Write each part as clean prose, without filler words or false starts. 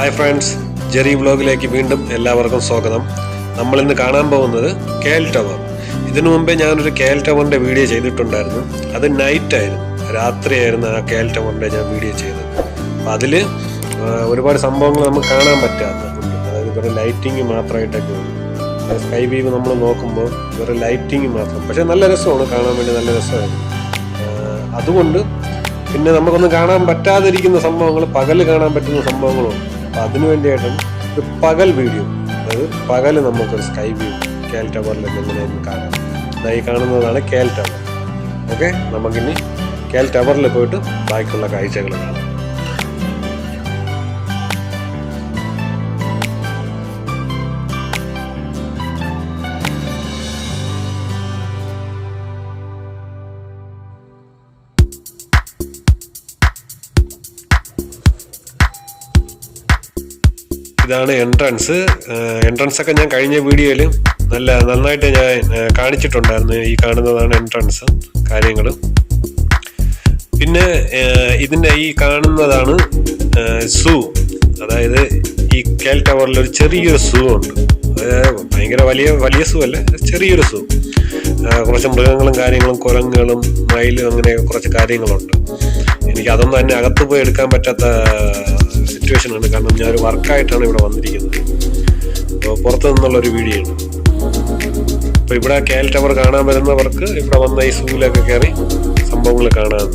Hi friends, Jerry വ്ലോഗിലേക്ക് വീണ്ടും എല്ലാവർക്കും സ്വാഗതം. നമ്മളിന്ന് കാണാൻ പോകുന്നത് KL ടവർ. ഇതിനു മുമ്പേ ഞാനൊരു KL ടവറിൻ്റെ വീഡിയോ ചെയ്തിട്ടുണ്ടായിരുന്നു. അത് നൈറ്റായിരുന്നു, രാത്രിയായിരുന്നു ആ KL ടവറിൻ്റെ ഞാൻ വീഡിയോ ചെയ്തത്. അപ്പം അതിൽ ഒരുപാട് സംഭവങ്ങൾ നമുക്ക് കാണാൻ പറ്റാത്തതുണ്ട്. അതായത് ഇവരുടെ ലൈറ്റിങ് മാത്രമായിട്ടൊക്കെ ഉണ്ട്. സ്കൈ വ്യൂ നമ്മൾ നോക്കുമ്പോൾ ഇവരുടെ ലൈറ്റിങ് മാത്രം, പക്ഷേ നല്ല രസമാണ് കാണാൻ വേണ്ടി, നല്ല രസമായിരുന്നു. അതുകൊണ്ട് പിന്നെ നമുക്കൊന്നും കാണാൻ പറ്റാതിരിക്കുന്ന സംഭവങ്ങൾ, പകൽ കാണാൻ പറ്റുന്ന സംഭവങ്ങളുണ്ട്. അപ്പം അതിനു വേണ്ടിയിട്ടാണ് ഒരു പകൽ വീഡിയോ. അതായത് പകൽ നമുക്കൊരു സ്കൈ വ്യൂ KL ടവറിലൊക്കെ എങ്ങനെയായിരുന്നു കാണാം. ഇതായി കാണുന്നതാണ് KL ടവർ. ഓക്കെ, നമുക്കിനി KL ടവറിൽ പോയിട്ട് ബാക്കിയുള്ള കാഴ്ചകൾ കാണാം. ഇതാണ് എൻട്രൻസ്. ഒക്കെ ഞാൻ കഴിഞ്ഞ വീഡിയോയിൽ നന്നായിട്ട് ഞാൻ കാണിച്ചിട്ടുണ്ടായിരുന്നു. ഈ കാണുന്നതാണ് എൻട്രൻസ് കാര്യങ്ങൾ. പിന്നെ ഇതിൻ്റെ ഈ കാണുന്നതാണ് സൂ. അതായത് ഈ KL ടവറിൽ ഒരു ചെറിയൊരു സൂ ഉണ്ട്. ഭയങ്കര വലിയ സൂ അല്ല, ചെറിയൊരു സൂ. കുറച്ച് മൃഗങ്ങളും കാര്യങ്ങളും, കുരങ്ങുകളും മയിലും, അങ്ങനെ കുറച്ച് കാര്യങ്ങളുണ്ട്. എനിക്ക് അതൊന്നും തന്നെ അകത്ത് പോയി എടുക്കാൻ പറ്റാത്ത സിറ്റുവേഷനാണ്. കാരണം ഞാനൊരു വർക്കായിട്ടാണ് ഇവിടെ വന്നിരിക്കുന്നത്. അപ്പോൾ പുറത്തു നിന്നുള്ളൊരു വീഡിയോ ആണ്. അപ്പോൾ ഇവിടെ KL ടവർ കാണാൻ വരുന്നവർക്ക് ഇവിടെ വന്ന ഈ സൂവിലൊക്കെ കയറി സംഭവങ്ങൾ കാണാൻ.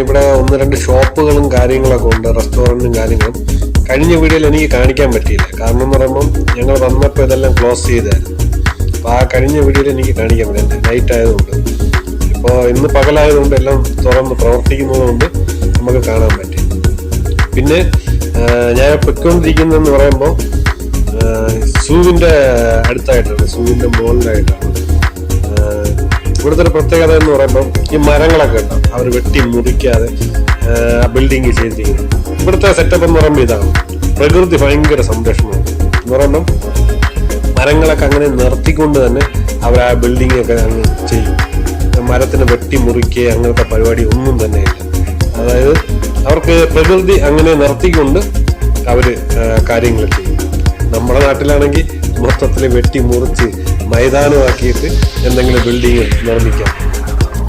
ഇവിടെ 1-2 ഷോപ്പുകളും കാര്യങ്ങളൊക്കെ ഉണ്ട്, റെസ്റ്റോറൻറ്റും കാര്യങ്ങളും. കഴിഞ്ഞ വീഡിയോയിൽ എനിക്ക് കാണിക്കാൻ പറ്റിയില്ല. കാരണം എന്ന് പറയുമ്പോൾ ഞങ്ങൾ വന്നപ്പോൾ ഇതെല്ലാം ക്ലോസ് ചെയ്തായിരുന്നു. അപ്പോൾ ആ കഴിഞ്ഞ വീഡിയോയിൽ എനിക്ക് കാണിക്കാൻ പറ്റില്ല, നൈറ്റ് ആയതുകൊണ്ട്. ഇപ്പോൾ ഇന്ന് പകലായതുകൊണ്ട് എല്ലാം തുറന്ന് പ്രവർത്തിക്കുന്നതുകൊണ്ട് നമുക്ക് കാണാൻ പറ്റി. പിന്നെ ഞാൻ പൊയ്ക്കൊണ്ടിരിക്കുന്നതെന്ന് പറയുമ്പോൾ സൂവിൻ്റെ അടുത്തായിട്ടാണ്, സൂവിൻ്റെ മുകളിലായിട്ടാണ്. ഇവിടുത്തെ ഒരു പ്രത്യേകത എന്ന് പറയുമ്പോൾ ഈ മരങ്ങളൊക്കെ ഉണ്ടാവും, അവർ വെട്ടി മുറിക്കാതെ ബിൽഡിങ് ചെയ്തിരിക്കുന്നത്. ഇവിടുത്തെ സെറ്റപ്പ് എന്ന് പറയുമ്പോൾ ഇതാണ്. പ്രകൃതി ഭയങ്കര സംരക്ഷണമാണ് എന്ന് പറയുമ്പം മരങ്ങളൊക്കെ അങ്ങനെ നിർത്തിക്കൊണ്ട് തന്നെ അവർ ആ ബിൽഡിംഗ് ഒക്കെ അങ്ങ് ചെയ്യും. മരത്തിന് വെട്ടി മുറിക്കുക അങ്ങനത്തെ പരിപാടി ഒന്നും തന്നെ ഇല്ല. അതായത് അവർക്ക് പ്രകൃതി അങ്ങനെ നിർത്തിക്കൊണ്ട് അവർ കാര്യങ്ങൾ ചെയ്യും. നമ്മുടെ നാട്ടിലാണെങ്കിൽ മൊത്തത്തിൽ വെട്ടി മുറിച്ച് മൈതാനമാക്കിയിട്ട് എന്തെങ്കിലും ബിൽഡിങ് നിർമ്മിക്കാം.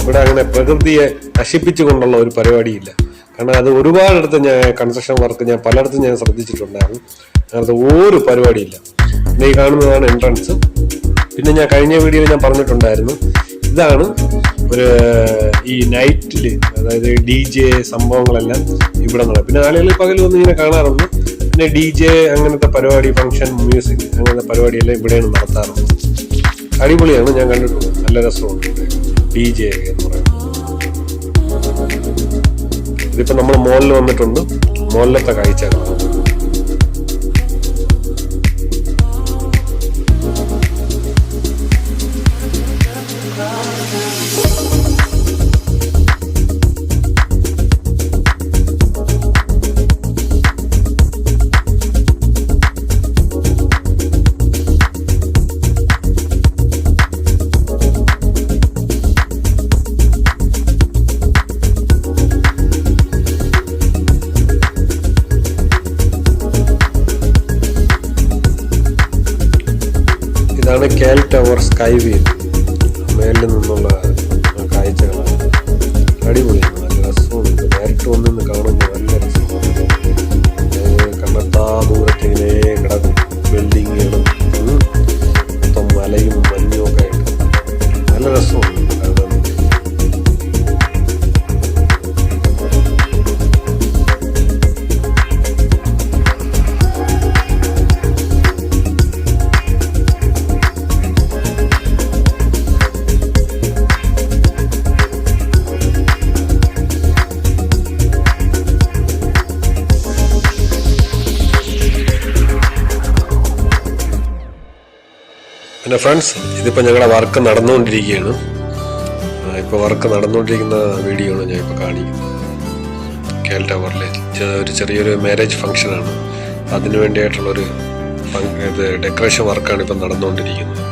ഇവിടെ അങ്ങനെ പ്രകൃതിയെ നശിപ്പിച്ചുകൊണ്ടുള്ള ഒരു പരിപാടിയില്ല. കാരണം അത് ഒരുപാടിടത്ത് ഞാൻ കൺസ്ട്രക്ഷൻ വർക്ക് ഞാൻ പലയിടത്തും ഞാൻ ശ്രദ്ധിച്ചിട്ടുണ്ടായിരുന്നു. അങ്ങനത്തെ ഒരു പരിപാടിയില്ല. പിന്നെ ഈ കാണുന്നതാണ് എൻട്രൻസ്. പിന്നെ ഞാൻ കഴിഞ്ഞ വീഡിയോയിൽ ഞാൻ പറഞ്ഞിട്ടുണ്ടായിരുന്നു, ഇതാണ് ഒരു ഈ നൈറ്റിൽ, അതായത് DJ സംഭവങ്ങളെല്ലാം ഇവിടെ നടക്കും. പിന്നെ ആളുകൾ പകൽ വന്ന് ഇങ്ങനെ കാണാറുണ്ട്. പിന്നെ DJ അങ്ങനത്തെ പരിപാടി, ഫംഗ്ഷൻ, മ്യൂസിക് അങ്ങനത്തെ പരിപാടിയെല്ലാം ഇവിടെയാണ് നടത്താറുള്ളത്. അടിപൊളിയാണ്, ഞാൻ കണ്ടിട്ടുണ്ട്, നല്ല രസമുണ്ട് DJ ഒക്കെ എന്ന് പറയുന്നത്. ഇതിപ്പോൾ നമ്മൾ മോളിൽ വന്നിട്ടുണ്ട്, മോളിലത്തെ കാഴ്ചകളാണ്. ഇതാണ് KL ടവർ സ്കൈ വ്യൂ. മേലിൽ നിന്നുള്ള കാഴ്ചകളാണ്. അടിപൊളിയാണ്, നല്ല രസമുണ്ട്. നേരിട്ട് വന്നിന്ന് കാണുമ്പോൾ നല്ല രസമാണ്. കണ്ടെത്താ ദൂരത്തിങ്ങനെ കിടക്കും ബിൽഡിങ്ങുകളും, മൊത്തം മലയും മഞ്ഞും ഒക്കെ ആയിട്ട് നല്ല രസമുണ്ട്. പിന്നെ ഫ്രണ്ട്സ്, ഇതിപ്പോൾ ഞങ്ങളുടെ വർക്ക് നടന്നുകൊണ്ടിരിക്കുകയാണ്. ഇപ്പോൾ വർക്ക് നടന്നുകൊണ്ടിരിക്കുന്ന വീഡിയോ ആണ് ഞാൻ ഇപ്പോൾ കാണിക്കുന്നത്. KL ടവറിൽ ഒരു ചെറിയൊരു മാരേജ് ഫംഗ്ഷനാണ്. അതിനു വേണ്ടിയായിട്ടുള്ളൊരു ഡെക്കറേഷൻ വർക്കാണ് ഇപ്പം നടന്നുകൊണ്ടിരിക്കുന്നത്.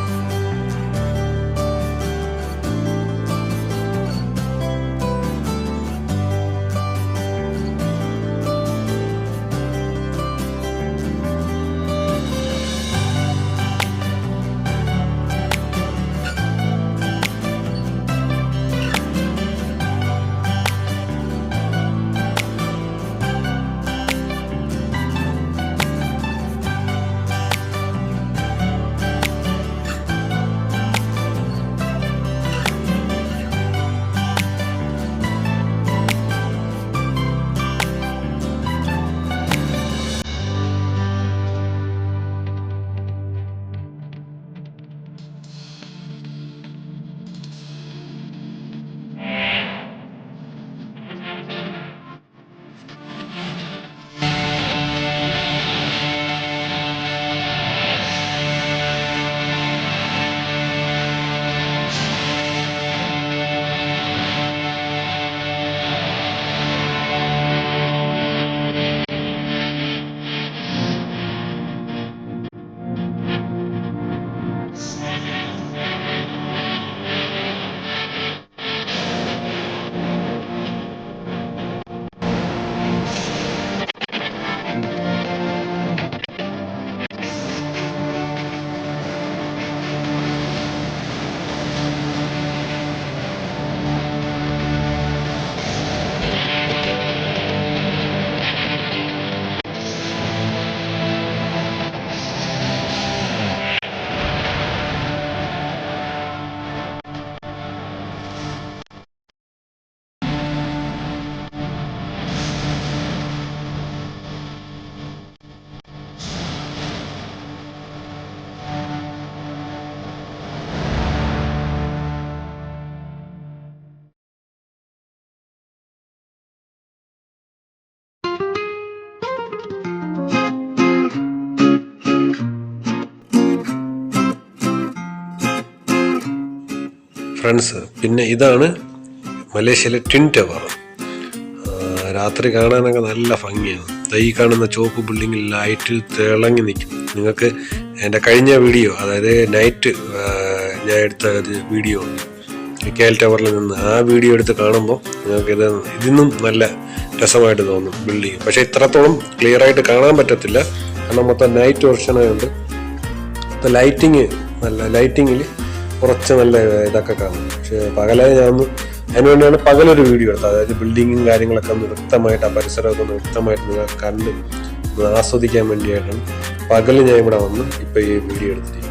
ഫ്രണ്ട്സ്, പിന്നെ ഇതാണ് മലേഷ്യയിലെ ട്വിൻ ടവർ. രാത്രി കാണാനൊക്കെ നല്ല ഭംഗിയാണ്. ഈ കാണുന്ന ചുവപ്പ് ബിൽഡിങ്ങിൽ ലൈറ്റ് തിളങ്ങി നിൽക്കും. നിങ്ങൾക്ക് എൻ്റെ കഴിഞ്ഞ വീഡിയോ, അതായത് നൈറ്റ് ഞാൻ എടുത്ത ഒരു വീഡിയോ ഉണ്ട് KL ടവറിൽ നിന്ന്, ആ വീഡിയോ എടുത്ത് കാണുമ്പോൾ നിങ്ങൾക്ക് ഇതിന്നും നല്ല രസമായിട്ട് തോന്നും ബിൽഡിങ്. പക്ഷേ ഇത്രത്തോളം ക്ലിയർ ആയിട്ട് കാണാൻ പറ്റത്തില്ല, കാരണം മൊത്തം നൈറ്റ് വെർഷനായതുകൊണ്ട് ലൈറ്റിങ്ങിൽ കുറച്ച് നല്ല ഇതൊക്കെ കാണും. പക്ഷെ പകലായി അതിനുവേണ്ടിയാണ് പകലൊരു വീഡിയോ എടുത്തത്. അതായത് ബിൽഡിങ്ങും കാര്യങ്ങളൊക്കെ ഒന്ന് വ്യക്തമായിട്ട്, ആ പരിസരമൊക്കെ ഒന്ന് വ്യക്തമായിട്ട് നിങ്ങൾ കണ്ട് ആസ്വദിക്കാൻ വേണ്ടിയിട്ടാണ് പകൽ ഞാൻ ഇവിടെ വന്ന് ഇപ്പം ഈ വീഡിയോ എടുത്തിരിക്കുന്നത്.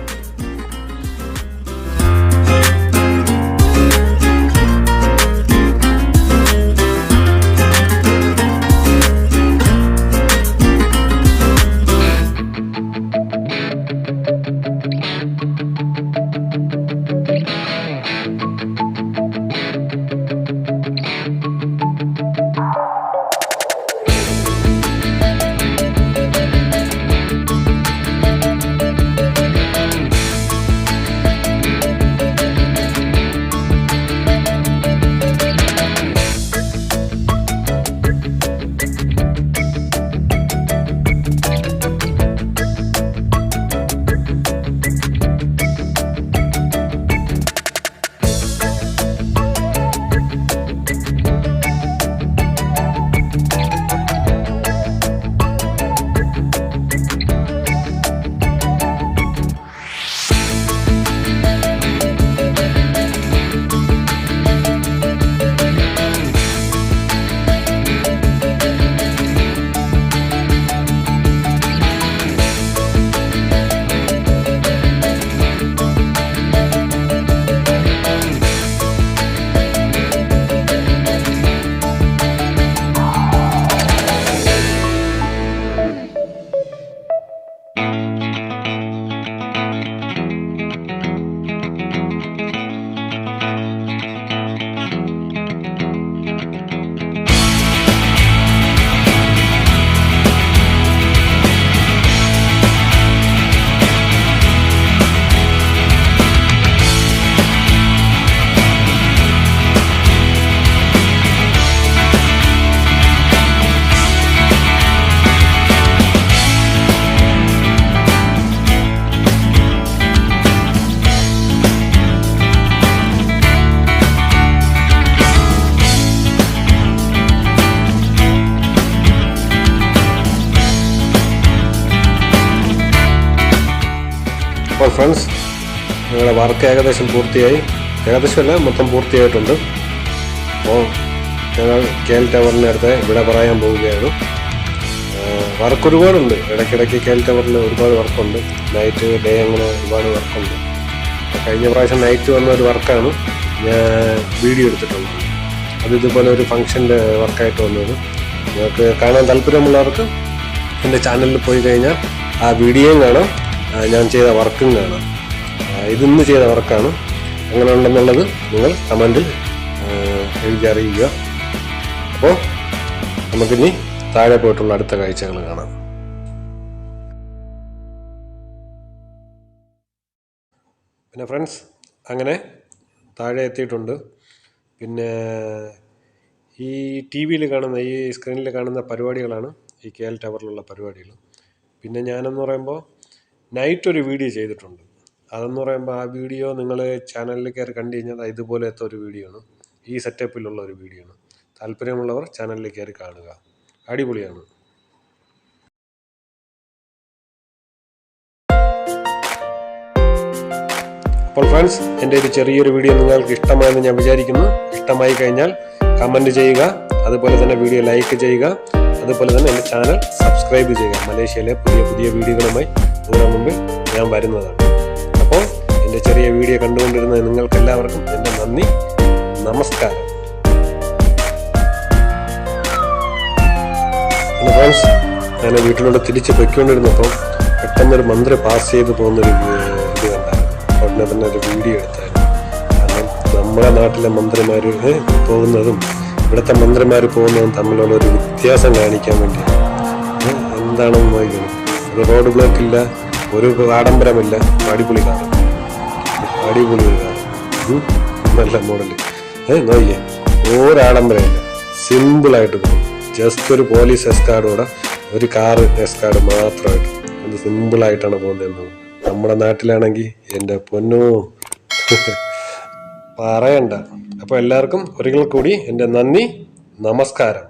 അപ്പോൾ ഫ്രണ്ട്സ്, ഞങ്ങളുടെ വർക്ക് ഏകദേശം പൂർത്തിയായി. ഏകദേശമല്ല, മൊത്തം പൂർത്തിയായിട്ടുണ്ട്. അപ്പോൾ ഞങ്ങൾ KL ടവറിൻ്റെ അടുത്ത് ഇവിടെ പറയാൻ പോവുകയാണ്. വർക്ക് ഒരുപാടുണ്ട്. ഇടയ്ക്കിടയ്ക്ക് KL ടവറിൽ ഒരുപാട് വർക്കുണ്ട്. നൈറ്റ് ഡേ അങ്ങനെ ഒരുപാട് വർക്കുണ്ട്. കഴിഞ്ഞ പ്രാവശ്യം നൈറ്റ് വന്ന ഒരു വർക്കാണ് ഞാൻ വീഡിയോ എടുത്തിട്ടുള്ളത്. അത് ഇതുപോലെ ഒരു ഫംഗ്ഷൻ്റെ വർക്കായിട്ട് വന്നത്. നിങ്ങൾക്ക് കാണാൻ താല്പര്യമുള്ളവർക്ക് എൻ്റെ ചാനലിൽ പോയി കഴിഞ്ഞാൽ ആ വീഡിയോയും കാണാം, ഞാൻ ചെയ്ത വർക്കും കാണാം. ഇതിന്ന് ചെയ്ത വർക്കാണ്. അങ്ങനെ ഉണ്ടെന്നുള്ളത് നിങ്ങൾ കമൻറ്റിൽ എഴുതി അറിയിക്കുക. അപ്പോൾ നമുക്കിനി താഴെ പോയിട്ടുള്ള അടുത്ത കാഴ്ചകൾ കാണാം. പിന്നെ ഫ്രണ്ട്സ്, അങ്ങനെ താഴെ എത്തിയിട്ടുണ്ട്. പിന്നെ ഈ TV-യിൽ കാണുന്ന, ഈ സ്ക്രീനിൽ കാണുന്ന പരിപാടികളാണ് ഈ KL ടവറിലുള്ള പരിപാടികൾ. പിന്നെ ഞാനെന്ന് പറയുമ്പോൾ നൈറ്റ് ഒരു വീഡിയോ ചെയ്തിട്ടുണ്ട്. അതെന്ന് പറയുമ്പോൾ ആ വീഡിയോ നിങ്ങൾ ചാനലിൽ കയറി കണ്ടു കഴിഞ്ഞാൽ ഇതുപോലത്തെ ഒരു വീഡിയോ ആണ്. ഈ സെറ്റപ്പിലുള്ള ഒരു വീഡിയോ ആണ്. താല്പര്യമുള്ളവർ ചാനലിൽ കയറി കാണുക. അടിപൊളിയാണ്. അപ്പോൾ ഫ്രണ്ട്സ്, എൻ്റെ ഒരു ചെറിയൊരു വീഡിയോ നിങ്ങൾക്ക് ഇഷ്ടമായെന്ന് ഞാൻ വിചാരിക്കുന്നു. ഇഷ്ടമായി കഴിഞ്ഞാൽ കമൻറ്റ് ചെയ്യുക, അതുപോലെ തന്നെ വീഡിയോ ലൈക്ക് ചെയ്യുക, അതുപോലെ തന്നെ എൻ്റെ ചാനൽ സബ്സ്ക്രൈബ് ചെയ്യുക. മലേഷ്യയിലെ പുതിയ പുതിയ വീഡിയോകളുമായി നിങ്ങളുടെ മുമ്പിൽ ഞാൻ വരുന്നതാണ്. അപ്പോൾ എൻ്റെ ചെറിയ വീഡിയോ കണ്ടുകൊണ്ടിരുന്ന നിങ്ങൾക്കെല്ലാവർക്കും എൻ്റെ നന്ദി, നമസ്കാരം. പിന്നെ ഫ്രണ്ട്സ്, ഞാൻ വീട്ടിലോട്ട് തിരിച്ച് പൊയ്ക്കൊണ്ടിരുന്നപ്പോൾ പെട്ടെന്നൊരു മന്ത്രി പാസ് ചെയ്ത് പോകുന്നൊരു ഇത് കണ്ടായിരുന്നു. ഉടനെ തന്നെ ഒരു വീഡിയോ എടുത്തായിരുന്നു. കാരണം നമ്മുടെ നാട്ടിലെ മന്ത്രിമാർ പോകുന്നതും ഇവിടുത്തെ മന്ത്രിമാർ പോകുന്നതും തമ്മിലുള്ള ഒരു വ്യത്യാസം കാണിക്കാൻ വേണ്ടിയാണ്. എന്താണെന്ന് നോക്കണം. ഒരു റോഡ് ബ്ലോക്ക് ഇല്ല, ഒരു ആഡംബരമില്ല, അടിപൊളി കാറ്, അടിപൊളി ഒരു കാറ്, നല്ല മോഡല്. നോക്കിയേ, ഒരാഡംബരമില്ല, സിമ്പിളായിട്ട് പോകും. ജസ്റ്റ് ഒരു പോലീസ് എസ്കാർഡോടെ ഒരു കാറ് എസ്കാർഡ് മാത്രമായിട്ട് അത് സിമ്പിളായിട്ടാണ് പോകുന്നത്. നമ്മുടെ നാട്ടിലാണെങ്കിൽ എൻ്റെ പൊന്നോ പറയണ്ട. അപ്പോൾ എല്ലാവർക്കും ഒരിക്കൽ കൂടി എൻ്റെ നന്ദി, നമസ്കാരം.